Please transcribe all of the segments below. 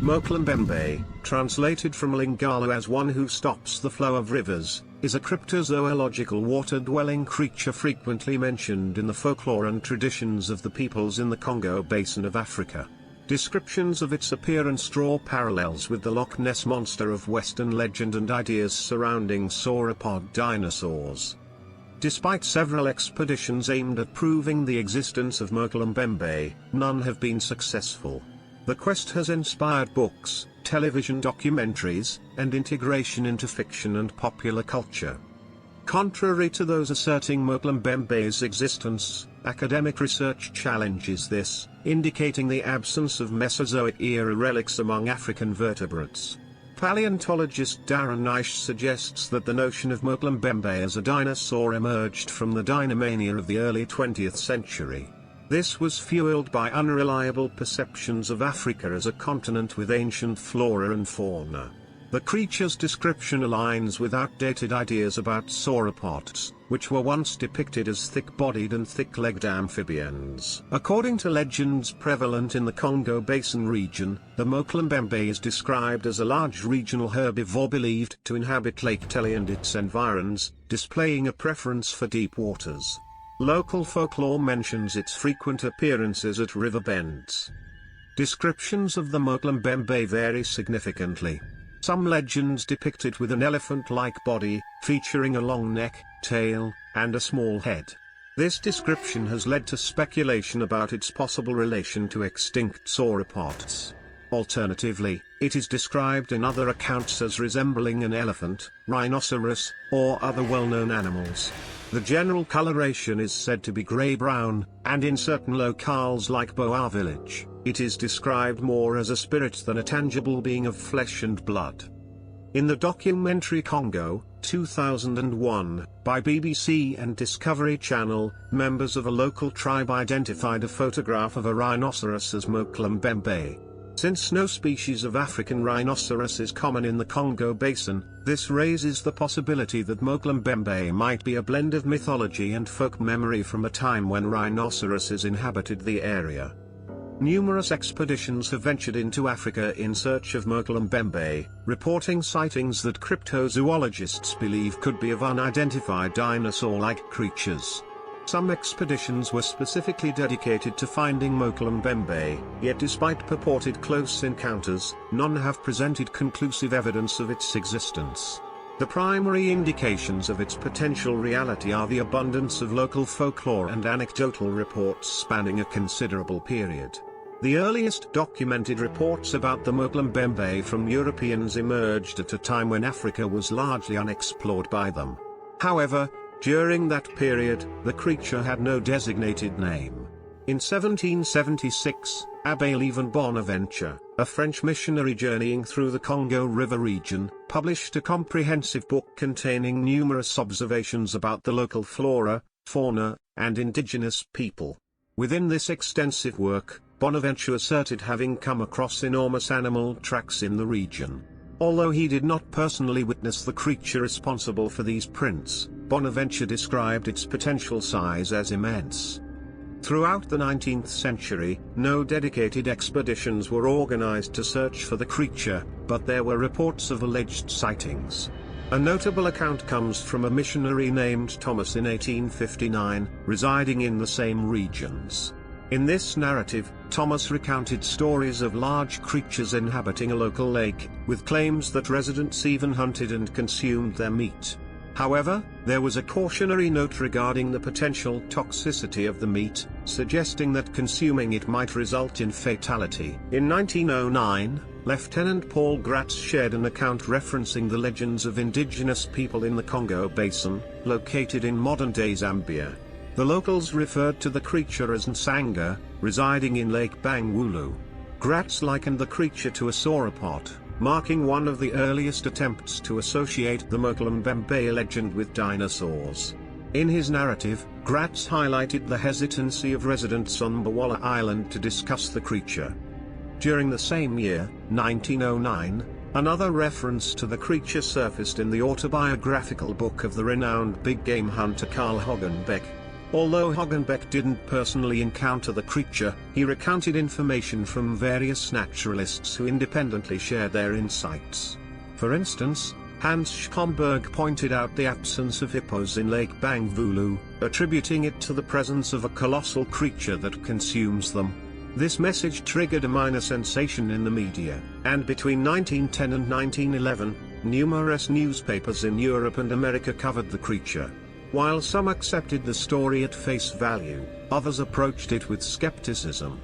Mokele-mbembe, translated from Lingala as one who stops the flow of rivers, is a cryptozoological water-dwelling creature frequently mentioned in the folklore and traditions of the peoples in the Congo Basin of Africa. Descriptions of its appearance draw parallels with the Loch Ness Monster of Western legend and ideas surrounding sauropod dinosaurs. Despite several expeditions aimed at proving the existence of Mokele-mbembe, none have been successful. The quest has inspired books, television documentaries, and integration into fiction and popular culture. Contrary to those asserting Mokele-mbembe's existence, academic research challenges this, indicating the absence of Mesozoic-era relics among African vertebrates. Paleontologist Darren Naish suggests that the notion of Mokele-mbembe as a dinosaur emerged from the dinomania of the early 20th century. This was fueled by unreliable perceptions of Africa as a continent with ancient flora and fauna. The creature's description aligns with outdated ideas about sauropods, which were once depicted as thick-bodied and thick-legged amphibians. According to legends prevalent in the Congo Basin region, the Mokele-mbembe is described as a large regional herbivore believed to inhabit Lake Tele and its environs, displaying a preference for deep waters. Local folklore mentions its frequent appearances at river bends. Descriptions of the Mokele-mbembe vary significantly. Some legends depict it with an elephant-like body, featuring a long neck, tail, and a small head. This description has led to speculation about its possible relation to extinct sauropods. Alternatively, it is described in other accounts as resembling an elephant, rhinoceros, or other well-known animals. The general coloration is said to be grey-brown, and in certain locales like Boa village, it is described more as a spirit than a tangible being of flesh and blood. In the documentary Congo, 2001, by BBC and Discovery Channel, members of a local tribe identified a photograph of a rhinoceros as Mokele-mbembe. Since no species of African rhinoceros is common in the Congo Basin, this raises the possibility that Mokele-mbembe might be a blend of mythology and folk memory from a time when rhinoceroses inhabited the area. Numerous expeditions have ventured into Africa in search of Mokele-mbembe, reporting sightings that cryptozoologists believe could be of unidentified dinosaur-like creatures. Some expeditions were specifically dedicated to finding Mokele-mbembe, yet despite purported close encounters, none have presented conclusive evidence of its existence. The primary indications of its potential reality are the abundance of local folklore and anecdotal reports spanning a considerable period. The earliest documented reports about the Mokele-mbembe from Europeans emerged at a time when Africa was largely unexplored by them. However, during that period, the creature had no designated name. In 1776, Abbé Léon Bonaventure, a French missionary journeying through the Congo River region, published a comprehensive book containing numerous observations about the local flora, fauna, and indigenous people. Within this extensive work, Bonaventure asserted having come across enormous animal tracks in the region. Although he did not personally witness the creature responsible for these prints, Bonaventure described its potential size as immense. Throughout the 19th century, no dedicated expeditions were organized to search for the creature, but there were reports of alleged sightings. A notable account comes from a missionary named Thomas in 1859, residing in the same regions. In this narrative, Thomas recounted stories of large creatures inhabiting a local lake, with claims that residents even hunted and consumed their meat. However, there was a cautionary note regarding the potential toxicity of the meat, suggesting that consuming it might result in fatality. In 1909, Lieutenant Paul Gratz shared an account referencing the legends of indigenous people in the Congo Basin, located in modern-day Zambia. The locals referred to the creature as Nsanga, residing in Lake Bangweulu. Gratz likened the creature to a sauropod, marking one of the earliest attempts to associate the Mokele-mbembe legend with dinosaurs. In his narrative, Gratz highlighted the hesitancy of residents on Bawala Island to discuss the creature. During the same year, 1909, another reference to the creature surfaced in the autobiographical book of the renowned big game hunter Carl Hogenbeck. Although Hagenbeck didn't personally encounter the creature, he recounted information from various naturalists who independently shared their insights. For instance, Hans Schomburg pointed out the absence of hippos in Lake Bangvulu, attributing it to the presence of a colossal creature that consumes them. This message triggered a minor sensation in the media, and between 1910 and 1911, numerous newspapers in Europe and America covered the creature. While some accepted the story at face value, others approached it with skepticism.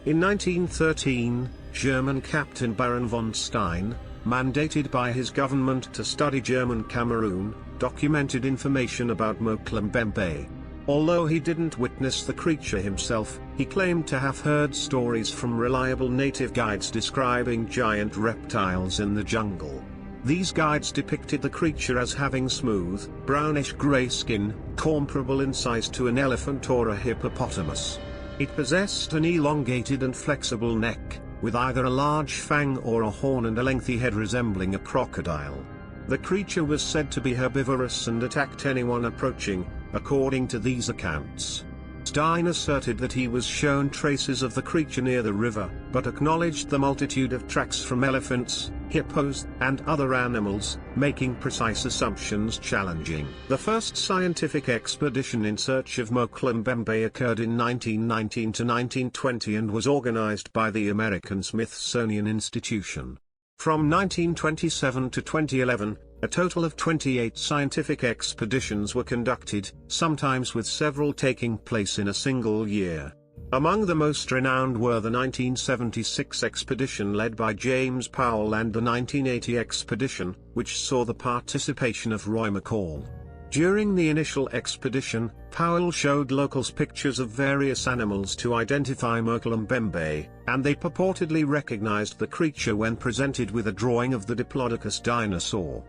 In 1913, German Captain Baron von Stein, mandated by his government to study German Cameroon, documented information about Mokele-mbembe. Although he didn't witness the creature himself, he claimed to have heard stories from reliable native guides describing giant reptiles in the jungle. These guides depicted the creature as having smooth, brownish-gray skin, comparable in size to an elephant or a hippopotamus. It possessed an elongated and flexible neck, with either a large fang or a horn and a lengthy head resembling a crocodile. The creature was said to be herbivorous and attacked anyone approaching, according to these accounts. Stein asserted that he was shown traces of the creature near the river, but acknowledged the multitude of tracks from elephants, hippos, and other animals, making precise assumptions challenging. The first scientific expedition in search of Mokele-mbembe occurred in 1919 to 1920 and was organized by the American Smithsonian Institution. From 1927 to 2011, a total of 28 scientific expeditions were conducted, sometimes with several taking place in a single year. Among the most renowned were the 1976 expedition led by James Powell and the 1980 expedition, which saw the participation of Roy McCall. During the initial expedition, Powell showed locals pictures of various animals to identify Mokele-mbembe, and they purportedly recognized the creature when presented with a drawing of the Diplodocus dinosaur.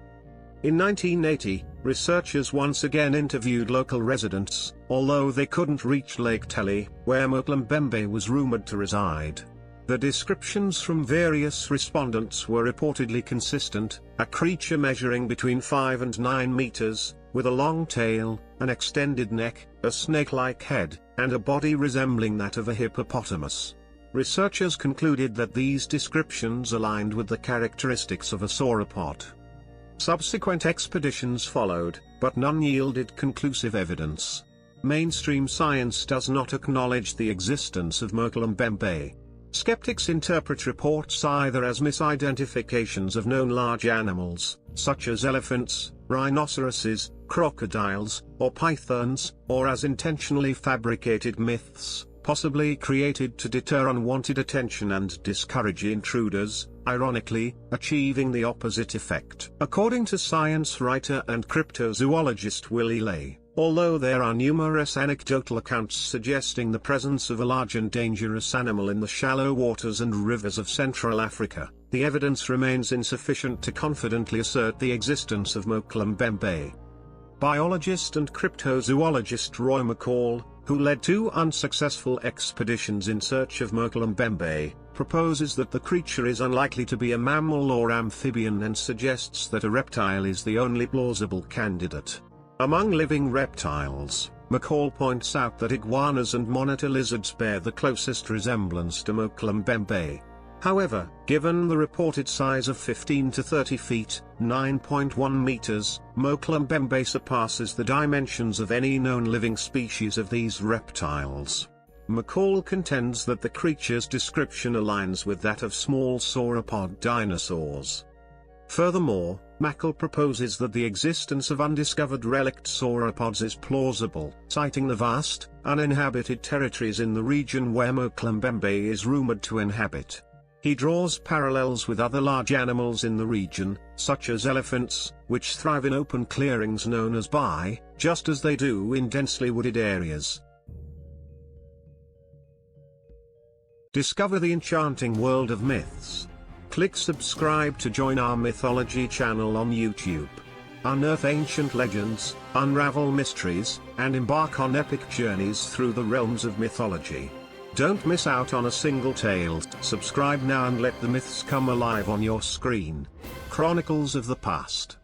In 1980, researchers once again interviewed local residents, although they couldn't reach Lake Tele, where Mokele-mbembe was rumored to reside. The descriptions from various respondents were reportedly consistent: a creature measuring between 5 and 9 meters, with a long tail, an extended neck, a snake-like head, and a body resembling that of a hippopotamus. Researchers concluded that these descriptions aligned with the characteristics of a sauropod. Subsequent expeditions followed, but none yielded conclusive evidence. Mainstream science does not acknowledge the existence of Mokele-mbembe. Skeptics interpret reports either as misidentifications of known large animals, such as elephants, rhinoceroses, crocodiles, or pythons, or as intentionally fabricated myths, possibly created to deter unwanted attention and discourage intruders, ironically, achieving the opposite effect. According to science writer and cryptozoologist Willie Ley, although there are numerous anecdotal accounts suggesting the presence of a large and dangerous animal in the shallow waters and rivers of Central Africa, the evidence remains insufficient to confidently assert the existence of Mokele-mbembe. Biologist and cryptozoologist Roy McCall, who led 2 unsuccessful expeditions in search of Mokele-mbembe, proposes that the creature is unlikely to be a mammal or amphibian and suggests that a reptile is the only plausible candidate. Among living reptiles, McCall points out that iguanas and monitor lizards bear the closest resemblance to Mokele-mbembe. However, given the reported size of 15 to 30 feet, 9.1 meters, Mokele-mbembe surpasses the dimensions of any known living species of these reptiles. McCall contends that the creature's description aligns with that of small sauropod dinosaurs. Furthermore, McCall proposes that the existence of undiscovered relic sauropods is plausible, citing the vast, uninhabited territories in the region where Mokele-mbembe is rumored to inhabit. He draws parallels with other large animals in the region, such as elephants, which thrive in open clearings known as bai, just as they do in densely wooded areas. Discover the enchanting world of myths. Click subscribe to join our mythology channel on YouTube. Unearth ancient legends, unravel mysteries, and embark on epic journeys through the realms of mythology. Don't miss out on a single tale. Subscribe now and let the myths come alive on your screen. Chronicles of the Past.